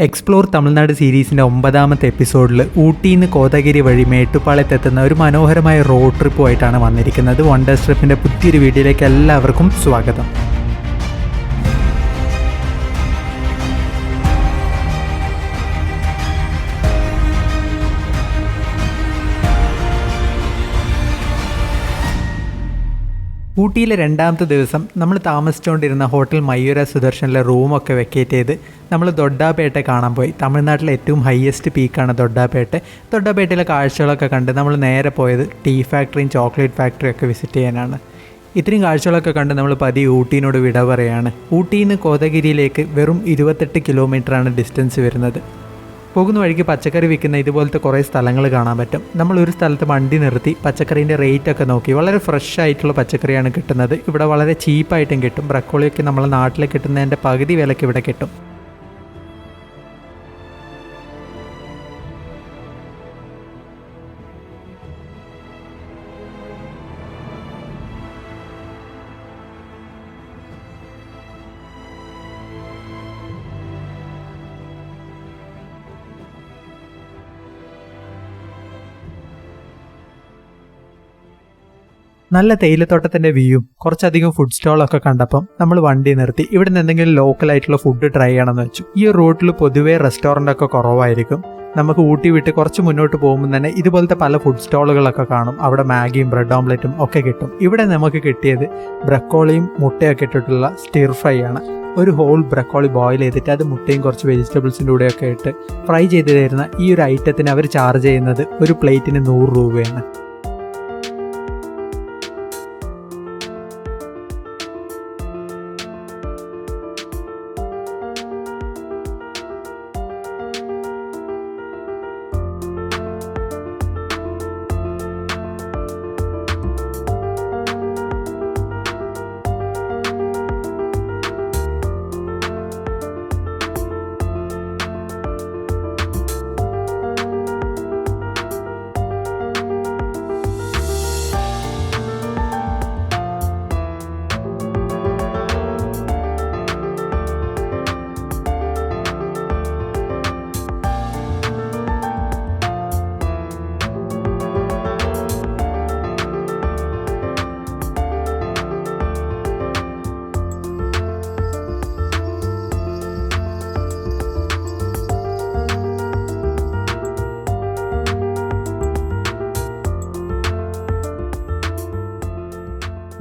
Explore Tamil Nadu സീരീസിൻ്റെ 9ാമത്തെ എപ്പിസോഡിൽ ഊട്ടിയിൽ നിന്ന് കോതഗിരി വഴി മേട്ടുപ്പാളയത്തെത്തുന്ന ഒരു മനോഹരമായ റോഡ് ട്രിപ്പുമായിട്ടാണ് വന്നിരിക്കുന്നത്. വണ്ടർ ട്രിപ്പിൻ്റെ പുതിയൊരു വീഡിയോയിലേക്ക് എല്ലാവർക്കും സ്വാഗതം. ഊട്ടിയിലെ 2ാമത്തെ ദിവസം നമ്മൾ താമസിച്ചുകൊണ്ടിരുന്ന ഹോട്ടൽ മയൂര സുദർശനിലെ റൂമൊക്കെ വെക്കേറ്റ് ചെയ്ത് നമ്മൾ ദൊഡ്ഡാപേട്ട കാണാൻ പോയി. തമിഴ്നാട്ടിലെ ഏറ്റവും ഹയസ്റ്റ് പീക്കാണ് ദൊഡ്ഡാപേട്ടയിലെ കാഴ്ചകളൊക്കെ കണ്ട് നമ്മൾ നേരെ പോയത് ടീ ഫാക്ടറിയും ചോക്ലേറ്റ് ഫാക്ടറിയും ഒക്കെ വിസിറ്റ് ചെയ്യാനാണ്. ഇത്രയും കാഴ്ചകളൊക്കെ കണ്ട് നമ്മൾ പതിയെ ഊട്ടിനോട് വിട പറയുകയാണ്. ഊട്ടിയിൽ നിന്ന് കോതഗിരിയിലേക്ക് വെറും 28 കിലോമീറ്ററാണ് ഡിസ്റ്റൻസ് വരുന്നത്. പോകുന്ന വഴിക്ക് പച്ചക്കറി വിൽക്കുന്ന ഇതുപോലത്തെ കുറേ സ്ഥലങ്ങൾ കാണാൻ പറ്റും. നമ്മളൊരു സ്ഥലത്ത് വണ്ടി നിർത്തി പച്ചക്കറീൻ്റെ റേറ്റ് ഒക്കെ നോക്കി. വളരെ ഫ്രഷ് ആയിട്ടുള്ള പച്ചക്കറിയാണ് കിട്ടുന്നത്. ഇവിടെ വളരെ ചീപ്പായിട്ടും കിട്ടും. ബ്രക്കോളിയൊക്കെ നമ്മളെ നാട്ടിൽ കിട്ടുന്നതിൻ്റെ പകുതി വിലയ്ക്ക് ഇവിടെ കിട്ടും. നല്ല തേയിലത്തോട്ടത്തിൻ്റെ വ്യൂയും കുറച്ചധികം ഫുഡ് സ്റ്റോളൊക്കെ കണ്ടപ്പം നമ്മൾ വണ്ടി നിർത്തി ഇവിടെ നിന്ന് എന്തെങ്കിലും ലോക്കലായിട്ടുള്ള ഫുഡ് ട്രൈ ചെയ്യണമെന്ന് വെച്ചു. ഈ റൂട്ടിൽ പൊതുവേ റെസ്റ്റോറൻ്റ് ഒക്കെ കുറവായിരിക്കും. നമുക്ക് ഊട്ടി വിട്ട് കുറച്ച് മുന്നോട്ട് പോകുമ്പോൾ തന്നെ ഇതുപോലത്തെ പല ഫുഡ് സ്റ്റോളുകളൊക്കെ കാണും. അവിടെ മാഗിയും ബ്രെഡ് ഓംലെറ്റും ഒക്കെ കിട്ടും. ഇവിടെ നമുക്ക് കിട്ടിയത് ബ്രക്കോളിയും മുട്ടയൊക്കെ ഇട്ടിട്ടുള്ള സ്റ്റിർ ഫ്രൈ ആണ്. ഒരു ഹോൾ ബ്രക്കോളി ബോയിൽ ചെയ്തിട്ട് അത് മുട്ടയും കുറച്ച് വെജിറ്റബിൾസിൻ്റെ കൂടെയൊക്കെ ഇട്ട് ഫ്രൈ ചെയ്ത് തരുന്ന ഈ ഒരു ഐറ്റത്തിന് അവർ ചാർജ് ചെയ്യുന്നത് ഒരു പ്ലേറ്റിന് 100 രൂപയാണ്.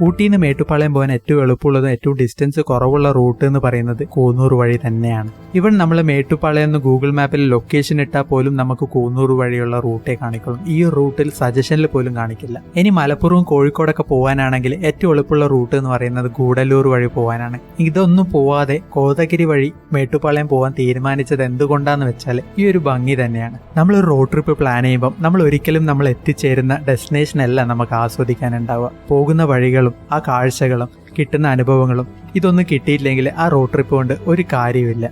ഊട്ടിയിൽ നിന്ന് മേട്ടുപ്പാളയം പോകാൻ ഏറ്റവും എളുപ്പമുള്ളതും ഏറ്റവും ഡിസ്റ്റൻസ് കുറവുള്ള റൂട്ട് എന്ന് പറയുന്നത് കൂന്നൂർ വഴി തന്നെയാണ്. ഇവിടെ നമ്മൾ മേട്ടുപ്പാളയം എന്ന് ഗൂഗിൾ മാപ്പിൽ ലൊക്കേഷൻ ഇട്ടാൽ പോലും നമുക്ക് കൂന്നൂർ വഴിയുള്ള റൂട്ടേ കാണിക്കുള്ളൂ. ഈ റൂട്ടിൽ സജഷനിൽ പോലും കാണിക്കില്ല. ഇനി മലപ്പുറവും കോഴിക്കോടൊക്കെ പോകാനാണെങ്കിൽ ഏറ്റവും എളുപ്പമുള്ള റൂട്ട് എന്ന് പറയുന്നത് ഗൂഡല്ലൂർ വഴി പോകാനാണ്. ഇതൊന്നും പോവാതെ കോതഗിരി വഴി മേട്ടുപ്പാളയം പോകാൻ തീരുമാനിച്ചത് എന്തുകൊണ്ടാന്ന് വെച്ചാൽ ഈ ഒരു ഭംഗി തന്നെയാണ്. നമ്മളൊരു റോഡ് ട്രിപ്പ് പ്ലാൻ ചെയ്യുമ്പം നമ്മൾ ഒരിക്കലും നമ്മൾ എത്തിച്ചേരുന്ന ഡെസ്റ്റിനേഷൻ അല്ല നമുക്ക് ആസ്വദിക്കാനുണ്ടാവുക. പോകുന്ന വഴികൾ ആ കാഴ്ചകളും കിട്ടുന്ന അനുഭവങ്ങളും ഇതൊന്നും കിട്ടിയില്ലെങ്കിൽ ആ റോഡ് ട്രിപ്പ് കൊണ്ട് ഒരു കാര്യമില്ല.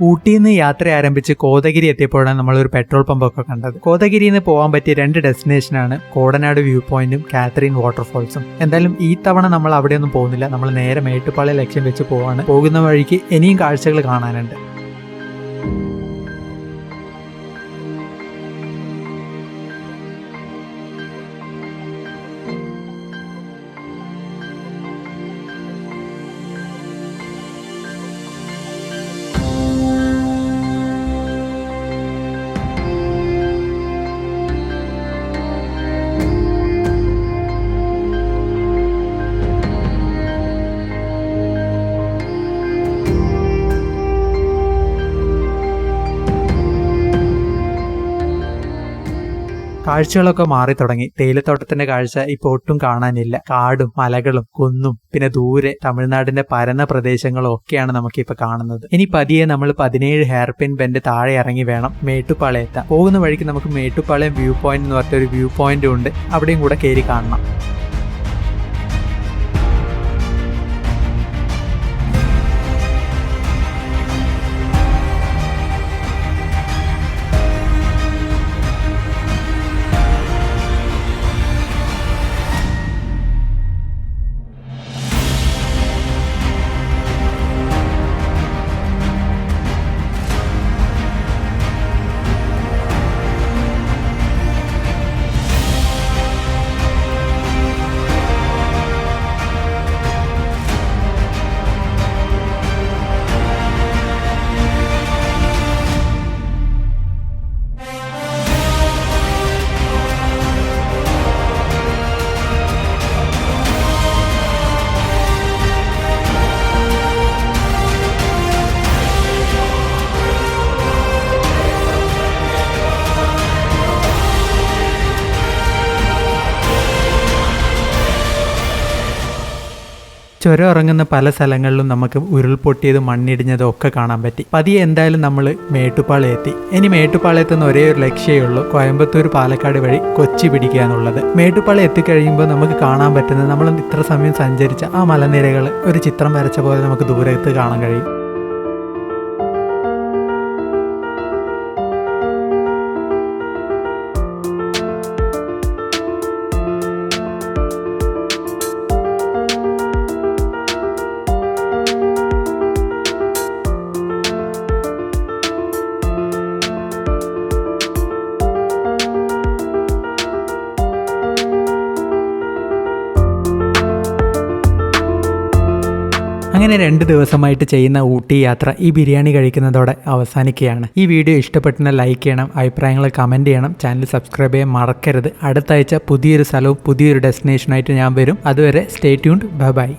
ഊട്ടിയിൽ നിന്ന് യാത്ര ആരംഭിച്ച് കോതഗിരി എത്തിയപ്പോഴാണ് നമ്മളൊരു പെട്രോൾ പമ്പൊക്കെ കണ്ടത്. കോതഗിരിയിൽ നിന്ന് പോകാൻ പറ്റിയ 2 ഡെസ്റ്റിനേഷനാണ് കോടനാട് വ്യൂ പോയിന്റും കാത്തറിൻ വാട്ടർഫോൾസും. എന്തായാലും ഈ തവണ നമ്മൾ അവിടെയൊന്നും പോകുന്നില്ല. നമ്മൾ നേരെ മേട്ടുപ്പാളയം ലക്ഷ്യം വെച്ച് പോവാണ്. പോകുന്ന വഴിക്ക് ഇനിയും കാഴ്ചകൾ കാണാനുണ്ട്. കാഴ്ചകളൊക്കെ മാറി തുടങ്ങി. തേയിലത്തോട്ടത്തിന്റെ കാഴ്ച ഇപ്പൊ ഒട്ടും കാണാനില്ല. കാടും മലകളും കുന്നും പിന്നെ ദൂരെ തമിഴ്നാടിന്റെ പരന്ന പ്രദേശങ്ങളും ഒക്കെയാണ് നമുക്കിപ്പോ കാണുന്നത്. ഇനി പതിയെ നമ്മൾ 17 ഹെയർപിൻ ബെൻഡ് താഴെ ഇറങ്ങി വേണം മേട്ടുപ്പാളയം എത്താൻ. പോകുന്ന വഴിക്ക് നമുക്ക് മേട്ടുപ്പാളയം വ്യൂ പോയിന്റ് എന്ന് പറഞ്ഞ ഒരു വ്യൂ പോയിന്റ് ഉണ്ട്, അവിടെയും കൂടെ കയറി കാണണം. ചുരം ഇറങ്ങുന്ന പല സ്ഥലങ്ങളിലും നമുക്ക് ഉരുൾപൊട്ടിയതും മണ്ണിടിഞ്ഞതും ഒക്കെ കാണാൻ പറ്റി. പതിയെ എന്തായാലും നമ്മൾ മേട്ടുപ്പാളയം എത്തി. ഇനി മേട്ടുപ്പാളയത്ത് നിന്ന് ഒരേ ഒരു ലക്ഷ്യമേ ഉള്ളൂ, കോയമ്പത്തൂർ പാലക്കാട് വഴി കൊച്ചി പിടിക്കുക എന്നുള്ളത്. മേട്ടുപ്പാളയം എത്തിക്കഴിയുമ്പോൾ നമുക്ക് കാണാൻ പറ്റുന്നത് നമ്മൾ ഇത്ര സമയം സഞ്ചരിച്ച ആ മലനിരകൾ ഒരു ചിത്രം വരച്ച പോലെ നമുക്ക് ദൂരത്ത് കാണാൻ കഴിയും. അങ്ങനെ 2 ദിവസമായിട്ട് ചെയ്യുന്ന ഊട്ടി യാത്ര ഈ ബിരിയാണി കഴിക്കുന്നതോടെ അവസാനിക്കുകയാണ്. ഈ വീഡിയോ ഇഷ്ടപ്പെട്ടെന്ന് ലൈക്ക് ചെയ്യണം, അഭിപ്രായങ്ങൾ കമൻറ്റ് ചെയ്യണം, ചാനൽ സബ്സ്ക്രൈബ് ചെയ്യാൻ മറക്കരുത്. അടുത്ത ആഴ്ച പുതിയൊരു സ്ഥലവും പുതിയൊരു ഡെസ്റ്റിനേഷനായിട്ട് ഞാൻ വരും. അതുവരെ സ്റ്റേ ട്യൂൺഡ്. Bye bye.